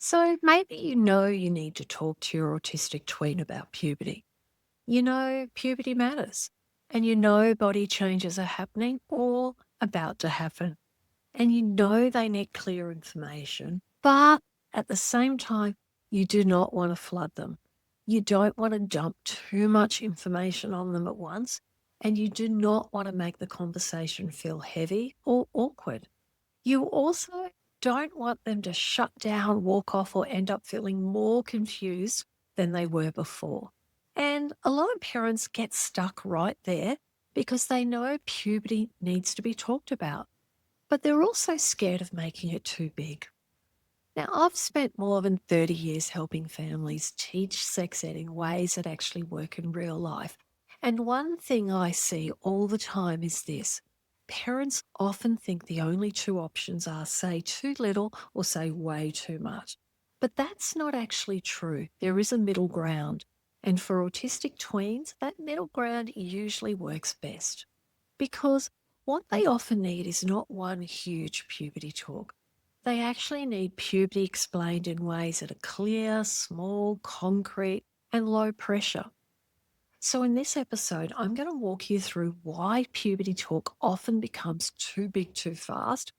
So maybe you know you need to talk to your autistic tween about puberty. You know puberty matters, and you know body changes are happening or about to happen, and you know they need clear information. But at the same time, you do not want to flood them. You don't want to dump too much information on them at once, and you do not want to make the conversation feel heavy or awkward. You also don't want them to shut down, walk off, or end up feeling more confused than they were before. And a lot of parents get stuck right there because they know puberty needs to be talked about, but they're also scared of making it too big. Now, I've spent more than 30 years helping families teach sex ed in ways that actually work in real life. And one thing I see all the time is this: parents often think the only two options are say too little or say way too much. But that's not actually true. There is a middle ground. And for autistic tweens, that middle ground usually works best. Because what they often need is not one huge puberty talk. They actually need puberty explained in ways that are clear, small, concrete, and low pressure. So, in this episode, I'm going to walk you through why puberty talk often becomes too big too fast,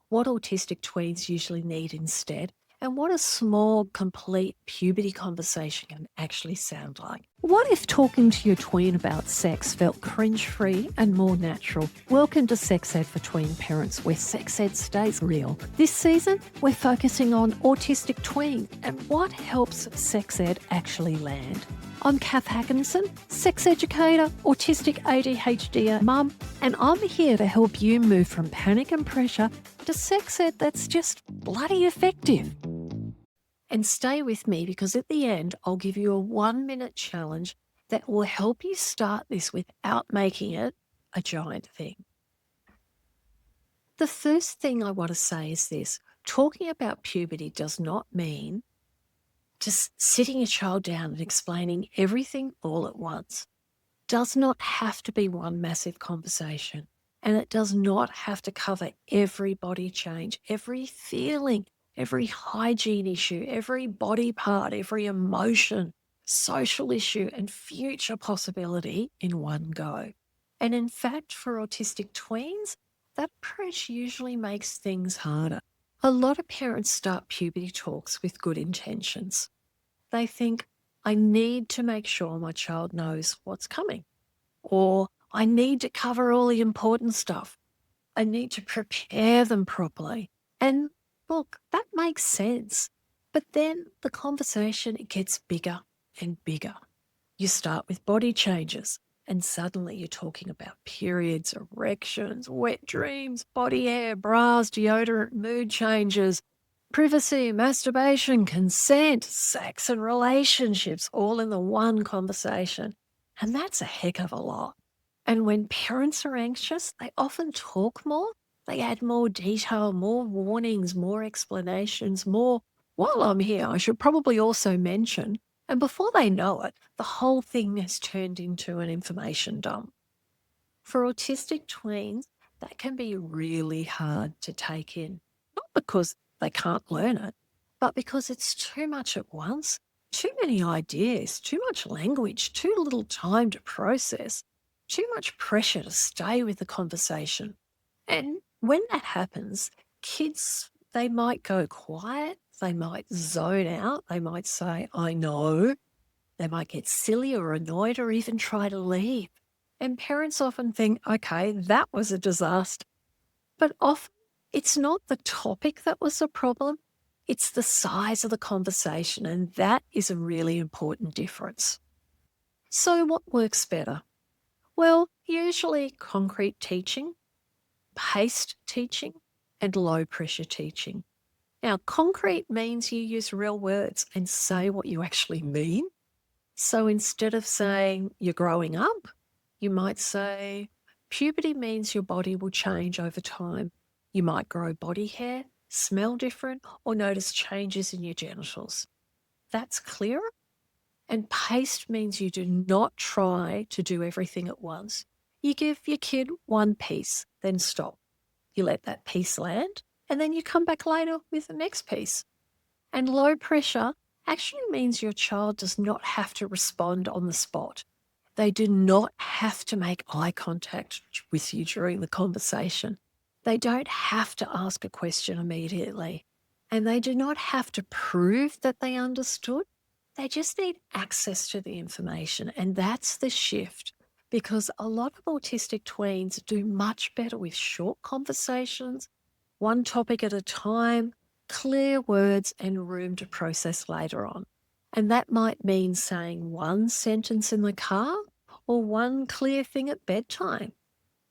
what autistic tweens usually need instead, and what a small, complete puberty conversation can actually sound like. What if talking to your tween about sex felt cringe-free and more natural? Welcome to Sex Ed for Tween Parents, where sex ed stays real. This season, we're focusing on autistic tween and what helps sex ed actually land. I'm CATH HAKANSON, sex educator, autistic AuDHD mum, and I'm here to help you move from panic and pressure to sex ed that's just bloody effective. And stay with me because at the end, I'll give you a 1-minute challenge that will help you start this without making it a giant thing. The first thing I want to say is this: talking about puberty does not mean just sitting your child down and explaining everything all at once. Does not have to be one massive conversation. And it does not have to cover every body change, every feeling, every hygiene issue, every body part, every emotion, social issue, and future possibility in one go. And in fact, for autistic tweens, that approach usually makes things harder. A lot of parents start puberty talks with good intentions. They think, I need to make sure my child knows what's coming, or I need to cover all the important stuff. I need to prepare them properly. And look, that makes sense. But then the conversation, it gets bigger and bigger. You start with body changes, and suddenly you're talking about periods, erections, wet dreams, body hair, bras, deodorant, mood changes, privacy, masturbation, consent, sex, and relationships, all in the one conversation. And that's a heck of a lot. And when parents are anxious, they often talk more. They add more detail, more warnings, more explanations, more, while I'm here, I should probably also mention. And before they know it, the whole thing has turned into an information dump. For autistic tweens, that can be really hard to take in, not because they can't learn it, but because it's too much at once, too many ideas, too much language, too little time to process, too much pressure to stay with the conversation. And when that happens, kids, they might go quiet, they might zone out, they might say, I know, they might get silly or annoyed or even try to leave. And parents often think, okay, that was a disaster. But often it's not the topic that was the problem, it's the size of the conversation, and that is a really important difference. So what works better? Well, usually concrete teaching, paced teaching, and low pressure teaching. Now, concrete means you use real words and say what you actually mean. So instead of saying you're growing up, you might say puberty means your body will change over time. You might grow body hair, smell different, or notice changes in your genitals. That's clearer. And paced means you do not try to do everything at once. You give your kid one piece, then stop. You let that piece land, and then you come back later with the next piece. And low pressure actually means your child does not have to respond on the spot. They do not have to make eye contact with you during the conversation. They don't have to ask a question immediately. And they do not have to prove that they understood. They just need access to the information. And that's the shift, because a lot of autistic tweens do much better with short conversations, one topic at a time, clear words, and room to process later on. And that might mean saying one sentence in the car, or one clear thing at bedtime,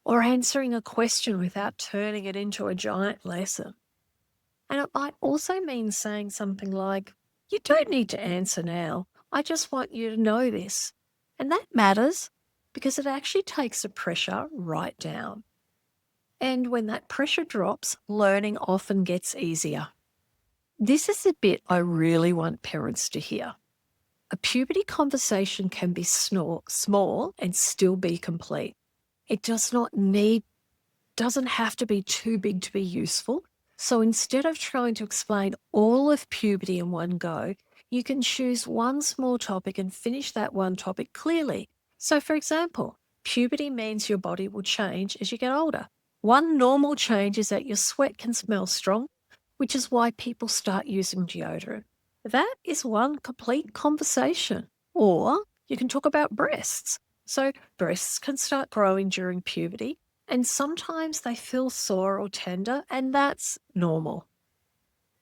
or answering a question without turning it into a giant lesson. And it might also mean saying something like, "You don't need to answer now. I just want you to know this." And that matters because it actually takes the pressure right down. And when that pressure drops, learning often gets easier. This is the bit I really want parents to hear. A puberty conversation can be small and still be complete. It doesn't have to be too big to be useful. So instead of trying to explain all of puberty in one go, you can choose one small topic and finish that one topic clearly. So for example, puberty means your body will change as you get older. One normal change is that your sweat can smell strong, which is why people start using deodorant. That is one complete conversation. Or you can talk about breasts. So breasts can start growing during puberty, and sometimes they feel sore or tender, and that's normal.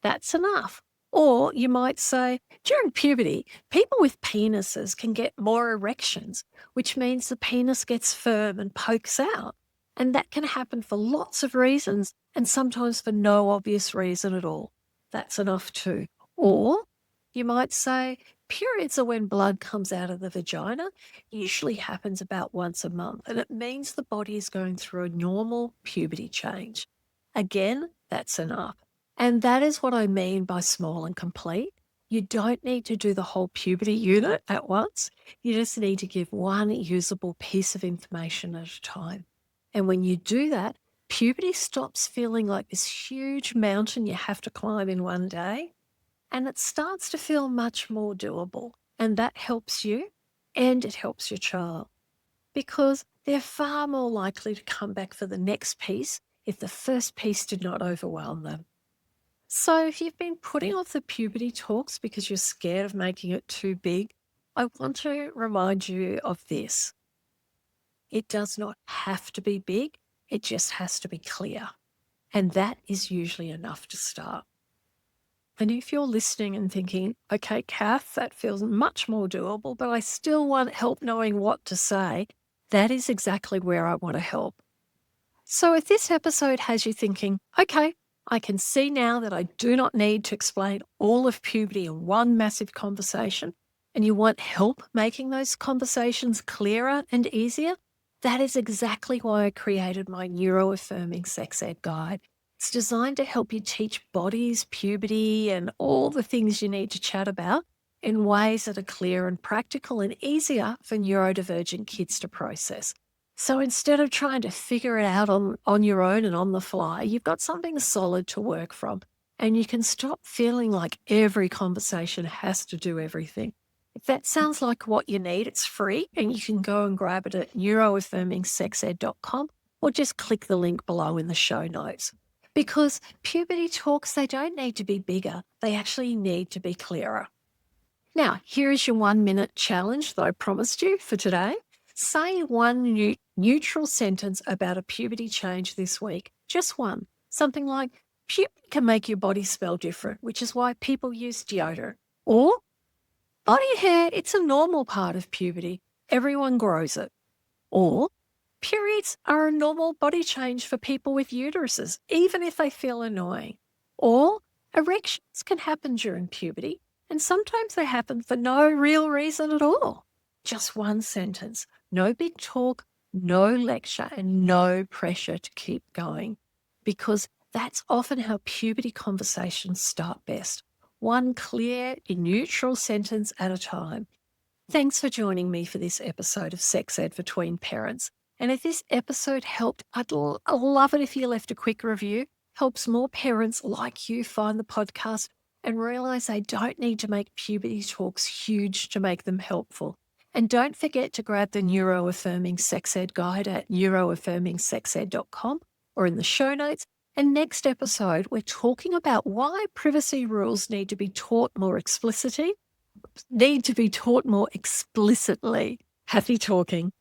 That's enough. Or you might say, during puberty, people with penises can get more erections, which means the penis gets firm and pokes out. And that can happen for lots of reasons, and sometimes for no obvious reason at all. That's enough too. Or you might say, periods are when blood comes out of the vagina. Usually happens about once a month, and it means the body is going through a normal puberty change. Again, that's enough. And that is what I mean by small and complete. You don't need to do the whole puberty unit at once. You just need to give one usable piece of information at a time. And when you do that, puberty stops feeling like this huge mountain you have to climb in one day, and it starts to feel much more doable. And that helps you and it helps your child, because they're far more likely to come back for the next piece if the first piece did not overwhelm them. So if you've been putting off the puberty talks because you're scared of making it too big, I want to remind you of this. It does not have to be big, it just has to be clear. And that is usually enough to start. And if you're listening and thinking, okay, Kath, that feels much more doable, but I still want help knowing what to say, that is exactly where I want to help. So if this episode has you thinking, okay, I can see now that I do not need to explain all of puberty in one massive conversation, and you want help making those conversations clearer and easier, that is exactly why I created my neuro-affirming sex ed guide. It's designed to help you teach bodies, puberty, and all the things you need to chat about in ways that are clear and practical and easier for neurodivergent kids to process. So instead of trying to figure it out on your own and on the fly, you've got something solid to work from, and you can stop feeling like every conversation has to do everything. If that sounds like what you need, it's free, and you can go and grab it at neuro-affirmingsexed.com, or just click the link below in the show notes. Because puberty talks, they don't need to be bigger. They actually need to be clearer. Now, here is your 1-minute challenge that I promised you for today. Say one neutral sentence about a puberty change this week. Just one. Something like, puberty can make your body smell different, which is why people use deodorant. Or, body hair, it's a normal part of puberty. Everyone grows it. Or, periods are a normal body change for people with uteruses, even if they feel annoying. Or, erections can happen during puberty, and sometimes they happen for no real reason at all. Just one sentence. No big talk, no lecture, and no pressure to keep going, because that's often how puberty conversations start best. One clear, neutral sentence at a time. Thanks for joining me for this episode of Sex Ed for Tween Parents. And if this episode helped, I'd love it if you left a quick review. Helps more parents like you find the podcast and realize they don't need to make puberty talks huge to make them helpful. And don't forget to grab the Neuro-Affirming Sex Ed guide at neuro-affirmingsexed.com or in the show notes. And next episode, we're talking about why privacy rules need to be taught more explicitly. Happy talking.